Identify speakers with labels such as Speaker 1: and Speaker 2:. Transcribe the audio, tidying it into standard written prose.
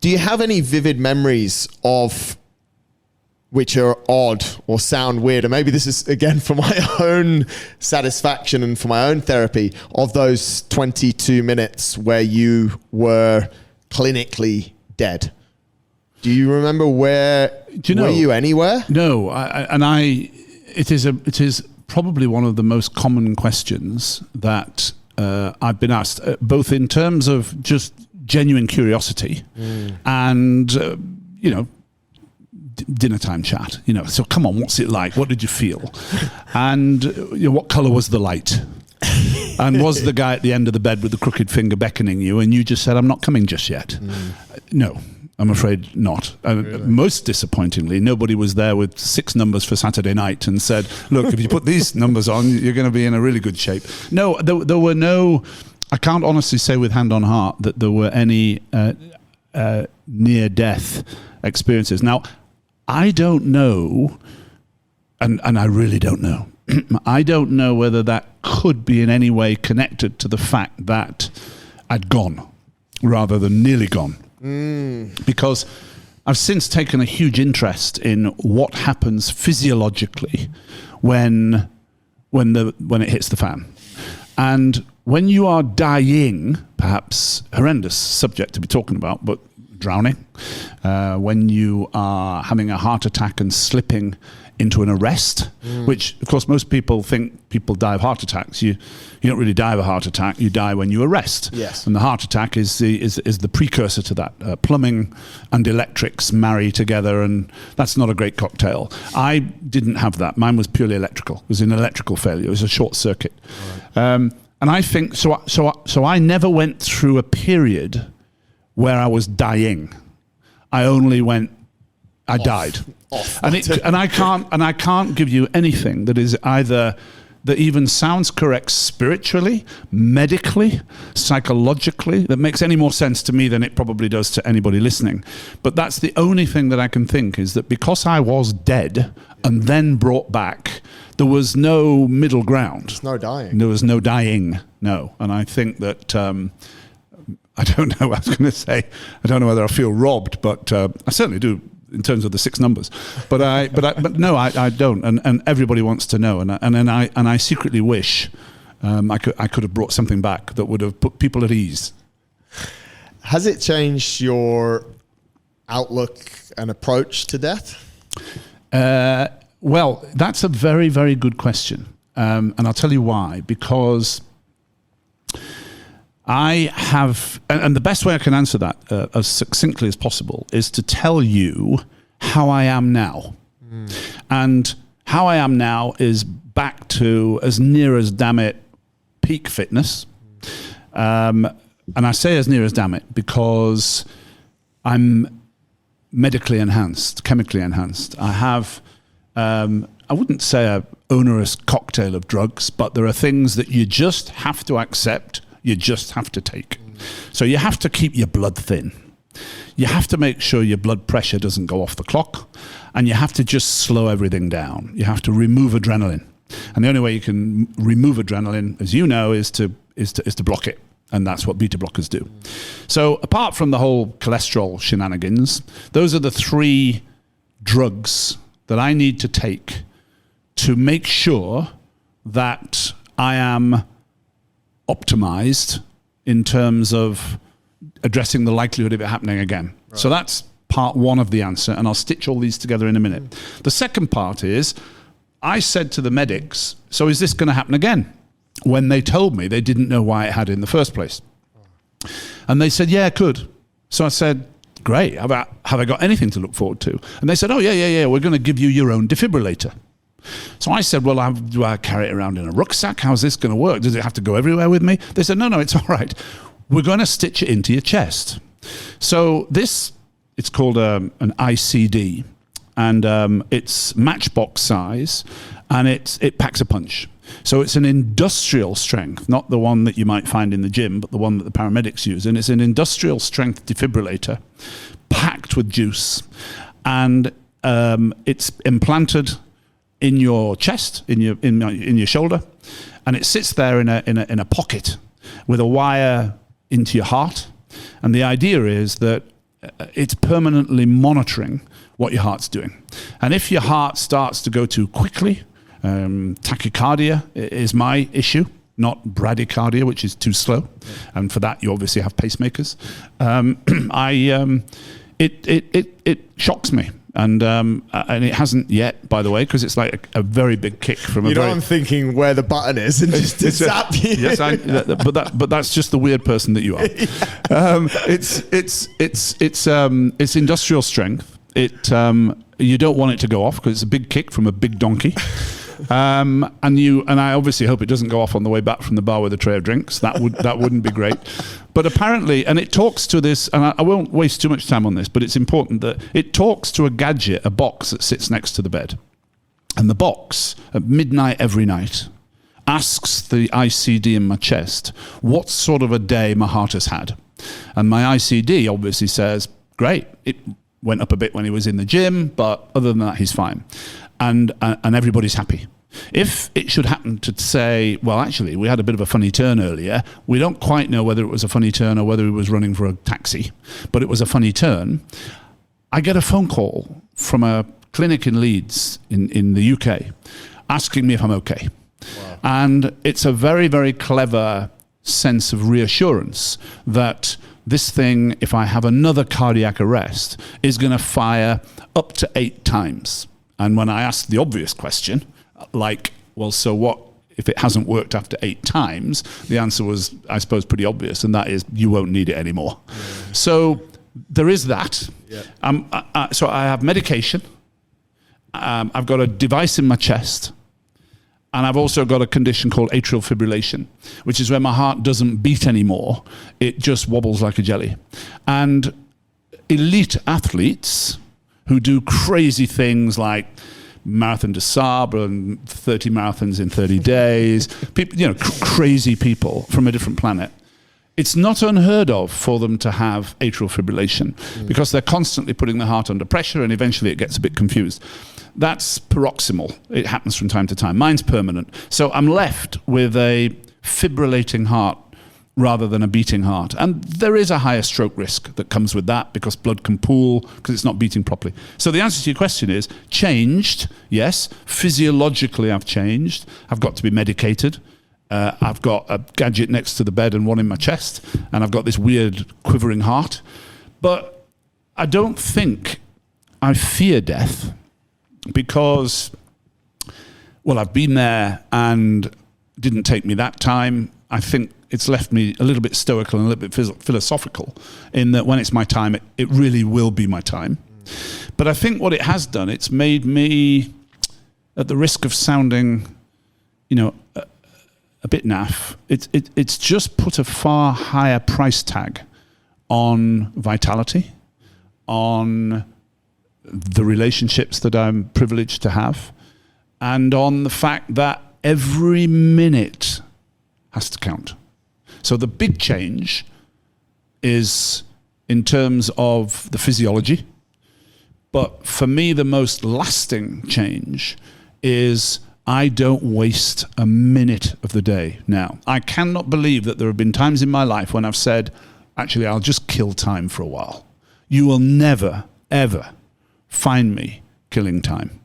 Speaker 1: Do you have any vivid memories of which are odd or sound weird? And maybe this is, again, for my own satisfaction and for my own therapy, of those 22 minutes where you were clinically dead. Do you remember were you anywhere?
Speaker 2: No, it is probably one of the most common questions that I've been asked, both in terms of just genuine curiosity and, dinner time chat, so come on, what's it like? What did you feel? And what color was the light? And was the guy at the end of the bed with the crooked finger beckoning you and you just said, I'm not coming just yet? No, I'm afraid not. Really? Most disappointingly, nobody was there with 6 numbers for Saturday night and said, look, if you put these numbers on, you're going to be in a really good shape. No, there were no, I can't honestly say with hand on heart that there were any near-death experiences. Now, I don't know, and I really don't know, I don't know whether that could be in any way connected to the fact that I'd gone rather than nearly gone. Because I've since taken a huge interest in what happens physiologically when it hits the fan. And when you are dying, perhaps horrendous subject to be talking about, but drowning, when you are having a heart attack and slipping into an arrest, which of course most people think people die of heart attacks. You don't really die of a heart attack. You die when you arrest.
Speaker 1: Yes.
Speaker 2: And the heart attack is the precursor to that. Plumbing and electrics marry together, and that's not a great cocktail. I didn't have that. Mine was purely electrical. It was an electrical failure. It was a short circuit. Right. And I think so. I never went through a period where I was dying. I only went. I died. And I can't give you anything that is either that even sounds correct spiritually, medically, psychologically, that makes any more sense to me than it probably does to anybody listening. But that's the only thing that I can think, is that because I was dead and then brought back, there was no middle ground.
Speaker 1: There's no dying.
Speaker 2: There was no dying, no. And I think that, I don't know, I was going to say, I don't know whether I feel robbed, but I certainly do, in terms of the 6 numbers, but no, I don't, and everybody wants to know, and I secretly wish I could have brought something back that would have put people at ease.
Speaker 1: Has it changed your outlook and approach to death?
Speaker 2: Well, that's a very, very good question, and I'll tell you why. Because I have, and the best way I can answer that as succinctly as possible is to tell you how I am now. And how I am now is back to as near as damn it peak fitness. And I say as near as damn it because I'm medically enhanced, chemically enhanced. I have, I wouldn't say a onerous cocktail of drugs, but there are things that you just have to accept. You just have to take. So you have to keep your blood thin. You have to make sure your blood pressure doesn't go off the clock, and you have to just slow everything down. You have to remove adrenaline. And the only way you can remove adrenaline, as you know, is to block it. And that's what beta blockers do. So apart from the whole cholesterol shenanigans, those are the 3 drugs that I need to take to make sure that I am optimized in terms of addressing the likelihood of it happening again. Right. So that's part 1 of the answer, and I'll stitch all these together in a minute. The second part is, I said to the medics, so is this going to happen again? When they told me they didn't know why it had in the first place. And they said, yeah, it could. So I said, great, have I got anything to look forward to? And they said, oh, yeah, we're going to give you your own defibrillator. So I said, well, do I carry it around in a rucksack? How's this going to work? Does it have to go everywhere with me? They said, no, it's all right. We're going to stitch it into your chest. So it's called an ICD, and it's matchbox size, and it packs a punch. So it's an industrial strength, not the one that you might find in the gym, but the one that the paramedics use. And it's an industrial strength defibrillator packed with juice, and it's implanted in your chest, in your shoulder, and it sits there in a pocket with a wire into your heart. And the idea is that it's permanently monitoring what your heart's doing. And if your heart starts to go too quickly, tachycardia is my issue, not bradycardia, which is too slow. And for that, you obviously have pacemakers. It shocks me. And it hasn't yet, by the way, because it's like a very big kick from a.
Speaker 1: I'm thinking where the button is and just to zap you.
Speaker 2: Yes, but that's just the weird person that you are. It's industrial strength. You don't want it to go off because it's a big kick from a big donkey. And I obviously hope it doesn't go off on the way back from the bar with a tray of drinks. That wouldn't be great. But apparently, and it talks to this, and I won't waste too much time on this, but it's important that it talks to a gadget, a box that sits next to the bed. And the box, at midnight every night, asks the ICD in my chest what sort of a day my heart has had. And my ICD obviously says, great, it went up a bit when he was in the gym, but other than that, he's fine. And everybody's happy. If it should happen to say, well, actually, we had a bit of a funny turn earlier, we don't quite know whether it was a funny turn or whether he was running for a taxi, but it was a funny turn, I get a phone call from a clinic in Leeds in the UK asking me if I'm okay. Wow. And it's a very, very clever sense of reassurance that this thing, if I have another cardiac arrest, is going to fire up to 8 times. And when I asked the obvious question, like, well, so what if it hasn't worked after 8 times? The answer was, I suppose, pretty obvious, and that is you won't need it anymore. Yeah. So there is that. Yeah. So I have medication. I've got a device in my chest. And I've also got a condition called atrial fibrillation, which is where my heart doesn't beat anymore. It just wobbles like a jelly. And elite athletes who do crazy things like Marathon des Sables and 30 marathons in 30 days, people, crazy people from a different planet. It's not unheard of for them to have atrial fibrillation because they're constantly putting the heart under pressure and eventually it gets a bit confused. That's paroxysmal. It happens from time to time. Mine's permanent. So I'm left with a fibrillating heart rather than a beating heart. And there is a higher stroke risk that comes with that because blood can pool because it's not beating properly. So the answer to your question is changed, yes. Physiologically, I've changed. I've got to be medicated. I've got a gadget next to the bed and one in my chest. And I've got this weird quivering heart. But I don't think I fear death because, well, I've been there and it didn't take me that time. I think it's left me a little bit stoical and a little bit philosophical in that when it's my time, it really will be my time. But I think what it has done, it's made me, at the risk of sounding, a bit naff, it's just put a far higher price tag on vitality, on the relationships that I'm privileged to have, and on the fact that every minute has to count. So the big change is in terms of the physiology, but for me the most lasting change is I don't waste a minute of the day now. I cannot believe that there have been times in my life when I've said, actually, I'll just kill time for a while. You will never, ever find me killing time.